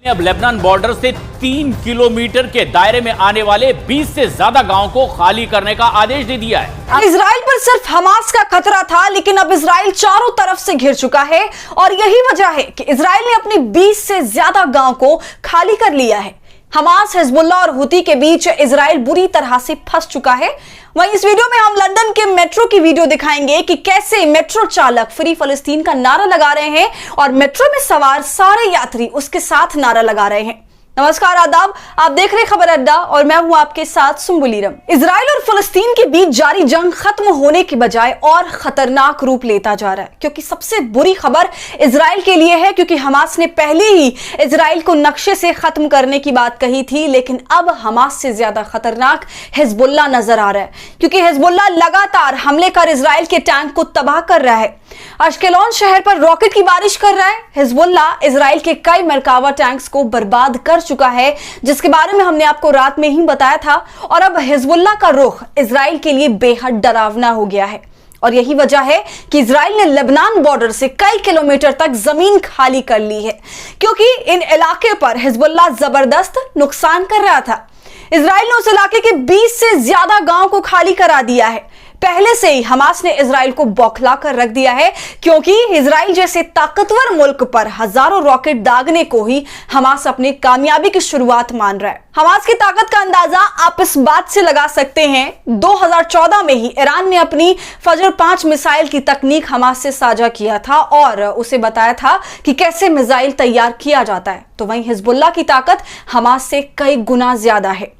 अब Lebanon border से 3 kilometre के दायरे में आने वाले 20 से ज्यादा गांवों को खाली करने का आदेश दे दिया है। इजराइल पर सिर्फ हमास का खतरा था, लेकिन अब इजराइल चारों तरफ से घिर चुका है और यही वजह है कि इजराइल ने अपने 20 से ज्यादा गांव को खाली कर लिया है। हमास, हिजबुल्लाह और हुती के बीच इजराइल बुरी तरह से फंस चुका है। वहीं इस वीडियो में हम लंदन के मेट्रो की वीडियो दिखाएंगे कि कैसे मेट्रो चालक फ्री फलस्तीन का नारा लगा रहे हैं और मेट्रो में सवार सारे यात्री उसके साथ नारा लगा रहे हैं। नमस्कार, आदाब, आप देख रहे खबर अड्डा और मैं हूं आपके साथ सुम्बुलीरम। इजराइल और फलस्तीन के बीच जारी जंग खत्म होने की बजाय और खतरनाक रूप लेता जा रहा है, क्योंकि सबसे बुरी खबर इजराइल के लिए है, क्योंकि हमास ने पहले ही इजराइल को नक्शे से खत्म करने की बात कही थी, लेकिन अब हमास से ज्यादा खतरनाक हिजबुल्लाह नजर आ रहा है, क्योंकि हिजबुल्लाह लगातार हमले कर इजराइल के टैंक को तबाह कर रहा है। अश्केलोन शहर पर रॉकेट की बारिश कर रहा है। हिजबुल्लाह इजराइल के कई मरकावा टैंक्स को बर्बाद कर चुका है, जिसके बारे में हमने आपको रात में ही बताया था। और अब हिजबुल्लाह का रुख इजराइल के लिए बेहद डरावना हो गया है और यही वजह है कि इजराइल ने लेबनान बॉर्डर से कई किलोमीटर तक जमीन खाली कर ली है, क्योंकि इन इलाके पर हिजबुल्लाह जबरदस्त नुकसान कर रहा था। इजराइल ने उस इलाके के 20 से ज्यादा गांव को खाली करा दिया है। पहले से ही हमास ने इजराइल को बौखला कर रख दिया है, क्योंकि इजराइल जैसे ताकतवर मुल्क पर हजारों रॉकेट दागने को ही हमास अपनी कामयाबी की शुरुआत मान रहा है। हमास की ताकत का अंदाजा आप इस बात से लगा सकते हैं, 2014 में ही ईरान ने अपनी फजर 5 मिसाइल की तकनीक हमास से साझा किया था और उसे बताया था कि कैसे मिसाइल तैयार किया जाता है। तो वहीं हिजबुल्लाह की ताकत हमास से कई गुना ज्यादा है।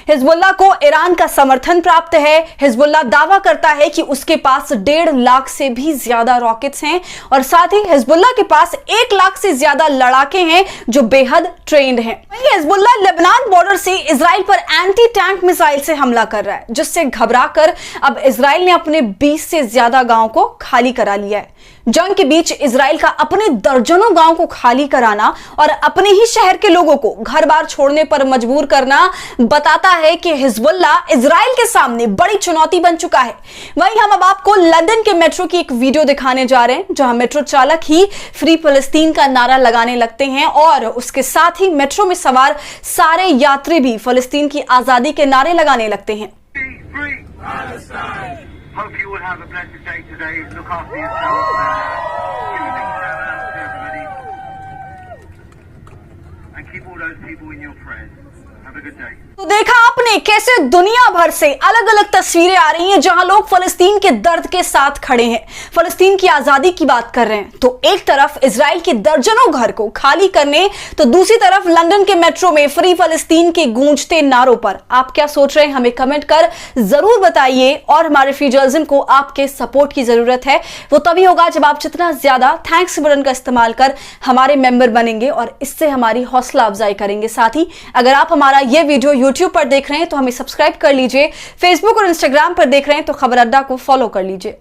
हिजबुल्लाह को ईरान का समर्थन प्राप्त है। हिजबुल्लाह दावा करता है कि उसके पास 1.5 लाख से भी ज्यादा रॉकेट्स हैं और साथ ही हिजबुल्लाह के पास 1 लाख से ज्यादा लड़ाके हैं जो बेहद ट्रेंड हैं। वहीं हिजबुल्लाह लेबनान बॉर्डर से इजराइल पर एंटी टैंक मिसाइल से हमला कर रहा है, जिससे घबराकर अब इजराइल ने अपने 20 से ज्यादा गांव को खाली करा लिया है। जंग के बीच इजराइल का अपने दर्जनों गांव को खाली कराना और अपने ही शहर के लोगों को घर बार छोड़ने पर मजबूर करना बताता है कि हिजबुल्लाह इजराइल के सामने बड़ी चुनौती बन चुका है। वहीं हम अब आपको लंदन के मेट्रो की एक वीडियो दिखाने जा रहे हैं, जहां मेट्रो चालक ही फ्री फलस्तीन का नारा लगाने लगते हैं और उसके साथ ही मेट्रो में सवार सारे यात्री भी फलस्तीन की आजादी के नारे लगाने लगते हैं। Hope you will have a blessed day today. Look after yourselves. Give a big shout out to everybody. And keep all those people in your prayers. Have a good day. तो देखा आपने कैसे दुनिया भर से अलग अलग तस्वीरें आ रही हैं, जहां लोग फलस्तीन के दर्द के साथ खड़े हैं, फलस्तीन की आजादी की बात कर रहे हैं। तो एक तरफ इजराइल के दर्जनों घर को खाली करने, तो दूसरी तरफ लंदन के मेट्रो में फ्री फलस्तीन के गूंजते नारों पर आप क्या सोच रहे हैं, हमें कमेंट कर जरूर बताइए। और हमारे फ्री जर्नलिज्म को आपके सपोर्ट की जरूरत है। वो तभी होगा जब आप जितना ज्यादा थैंक्स बटन का इस्तेमाल कर हमारे मेंबर बनेंगे और इससे हमारी हौसला अफजाई करेंगे। साथ ही अगर आप हमारा ये वीडियो यूट्यूब पर देख रहे हैं तो हमें सब्सक्राइब कर लीजिए। फेसबुक और इंस्टाग्राम पर देख रहे हैं तो खबर अड्डा को फॉलो कर लीजिए।